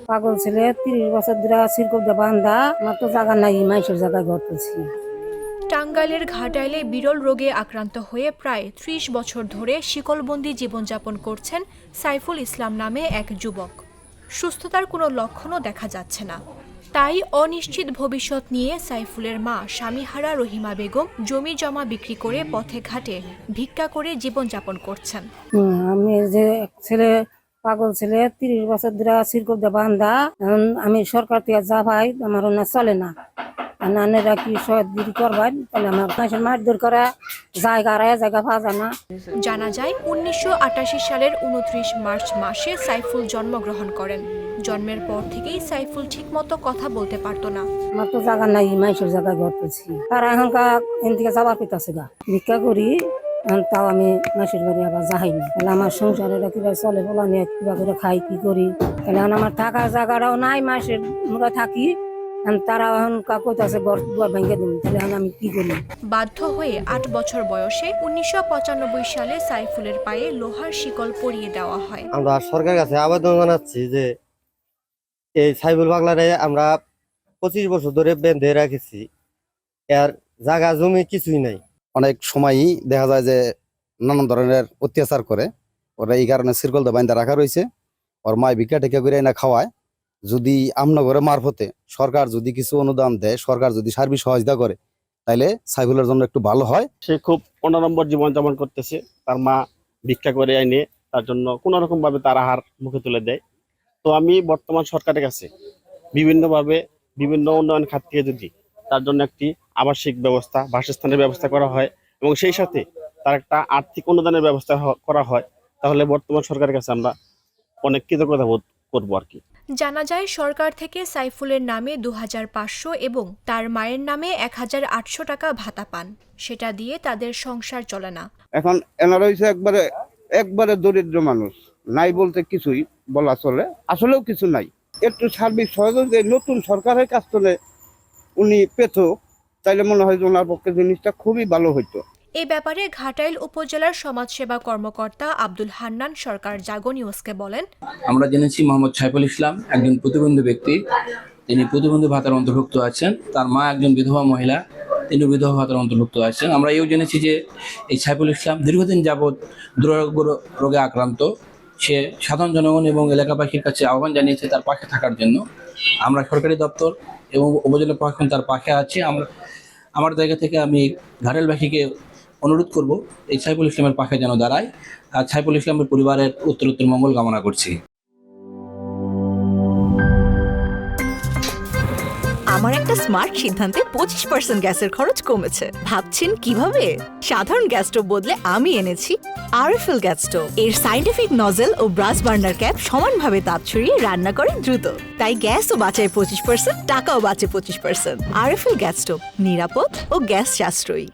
পাগল ছেলে 30 বছর ধরে সিরকুপ বান্ধা, আমার তো জায়গা নাই, মাইসের জায়গায় ঘর করছি। টাঙ্গাইলের ঘাটাইলে বিরল রোগে আক্রান্ত হয়ে প্রায় ৩০ বছর ধরে শিকলবন্দি জীবনযাপন করছেন সাইফুল ইসলাম নামে এক যুবক। সুস্থতার কোনো লক্ষণও দেখা যাচ্ছে না। তাই অনিশ্চিত ভবিষ্যৎ নিয়ে সাইফুলের মা স্বামীহারা রহিমা বেগম জমি জমা বিক্রি করে পথে ঘাটে ভিক্ষা করে জীবনযাপন করছেন। আমি যে এক ছেলে পাগল ছেলে 30 বছর ধরে সিরকুপ বান্ধা, এখন আমি সরকার থেকে যা ভাই আমার না চলে না। নানেরা কি সহযোগিতা করবেন, তাহলে আমার মাসের মারধর করা জায়গা পাওয়া যায় না। জানা যায় ১৯৮৮ সালের ২৯ মার্চ মাসে সাইফুল জন্মগ্রহণ করেন। জন্মের পর থেকেই সাইফুল ঠিকমতো কথা বলতে পারতো না। আমার তো জায়গা নাই, মাইসের জায়গায় ঘর করছি। তারা এখনকার এদিকে যাবার পেতেছে গা, ভিক্ষা করি। তাও আমি মাসির বাড়ি আবার যাইনি, তাহলে আমার সংসারে কিভাবে চলে বলা নিয়ে কিবা করে খাই কি করি। তাহলে আমার থাকার জায়গাটাও নাই, মাসের মুখে থাকি। তারা এখন কইতাছে ঘর ভেঙে দিন, তাহলে এখন আমি কি করি। বাধ্য হয়ে ৮ বছর বয়সে ১৯৯৫ সালে সাইফুলের পায়ে লোহার শিকল পরিয়ে দেওয়া হয়। আমরা সরকারের কাছে আবেদন জানাচ্ছি যে এই সাইফুল পাগলারে আমরা 25 বছর ধরে বেঁধে রেখেছি, এর জায়গা জমি কিছুই নাই। অনেক সময়ই দেখা যায় যে নানান ধরনের অত্যাচার করে, ওরা এই কারণে সিরকল বাইন্দা রাখা রয়েছে। ওর মায় ভিক্ষা টেকা করে না খাওয়ায়। যদি আমনগরের মারফতে সরকার যদি কিছু অনুদান দেয়, সরকার যদি সার্বিক সহযোগিতা করে, তাইলে সাইফুলের জন্য একটু ভালো হয়। সে খুব অনাড়ম্বর জীবনযাপন করতেছে। তার মা ভিক্ষা করে এনে তার জন্য কোনো রকম ভাবে তার আহার মুখে তুলে দেয়। তো আমি বর্তমান সরকারের কাছে বিভিন্নভাবে বিভিন্ন উন্নয়ন খাত থেকে যদি তার জন্য একটি আবাসিক ব্যবস্থা, বাসস্থানের ব্যবস্থা করা হয় এবং সেই সাথে তার একটা আর্থিক অনুদানের ব্যবস্থা করা হয়, তাহলে বর্তমান সরকারের কাছে আমরা অনেক কৃতজ্ঞতা বোধ করবো আর কি। জানা যায় সরকার থেকে সাইফুলের নামে ২৫০০ এবং তার মায়ের নামে ১৮০০ টাকা ভাতা পান। সেটা দিয়ে তাদের সংসার চলে না। এখন এনারা হইছে একবারে দরিদ্র মানুষ, নাই বলতে কিছুই বলা চলে, আসলেও কিছু নাই। একটু সার্বিক সহযোগিতা নতুন সরকারের কাছ থেকে উনি পেত, তাইলে মনে হয় যে ওনার পক্ষে জিনিসটা খুবই ভালো হইতো। এ ব্যাপারে ঘাটাইল উপজেলার সমাজসেবা কর্মকর্তা আব্দুল হান্নান সরকার জাগো নিউজকে বলেন, আমরা জেনেছি মোহাম্মদ সাইফুল ইসলাম একজন প্রতিবন্ধী ব্যক্তি। তিনি প্রতিবন্ধী ভাতার অন্তর্ভুক্ত আছেন। তার মা একজন বিধবা মহিলা, তিনি বিধবা ভাতার অন্তর্ভুক্ত আছেন। আমরা এও জেনেছি যে এই সাইফুল ইসলাম দীর্ঘদিন যাবৎ দুরারোগ্য রোগে আক্রান্ত। সে সাধারণ জনগণ এবং এলাকাবাসীর কাছে আহ্বান জানিয়েছে তার পাশে থাকার জন্য। আমরা সরকারি দপ্তর এবং উপজেলা প্রশাসন তার পাশে আছে। আমার জায়গা থেকে আমি ঘাটাইলবাসীকে অনুরোধ করব এই সাইফুল ইসলামের পাশে যেন দাঁড়ায়, আর সাইফুল ইসলামের পরিবারের উত্তরোত্তর মঙ্গল কামনা করছি। আমার একটা স্মার্ট সিদ্ধান্তে 25% গ্যাসের খরচ কমেছে। ভাবছেন কিভাবে? সাধারণ গ্যাস স্টোভ বদলে আমি এনেছি আরএফএল গ্যাস স্টোভ। এর সাইন্টিফিক নজল ও ব্রাস বার্নার ক্যাপ সমানভাবে তাপ ছড়িয়ে রান্না করে দ্রুত। তাই গ্যাসও বাঁচায় 25%, টাকাও বাঁচে 25%। আরএফএল গ্যাস স্টোভ নিরাপদ ও গ্যাস সাশ্রয়ী।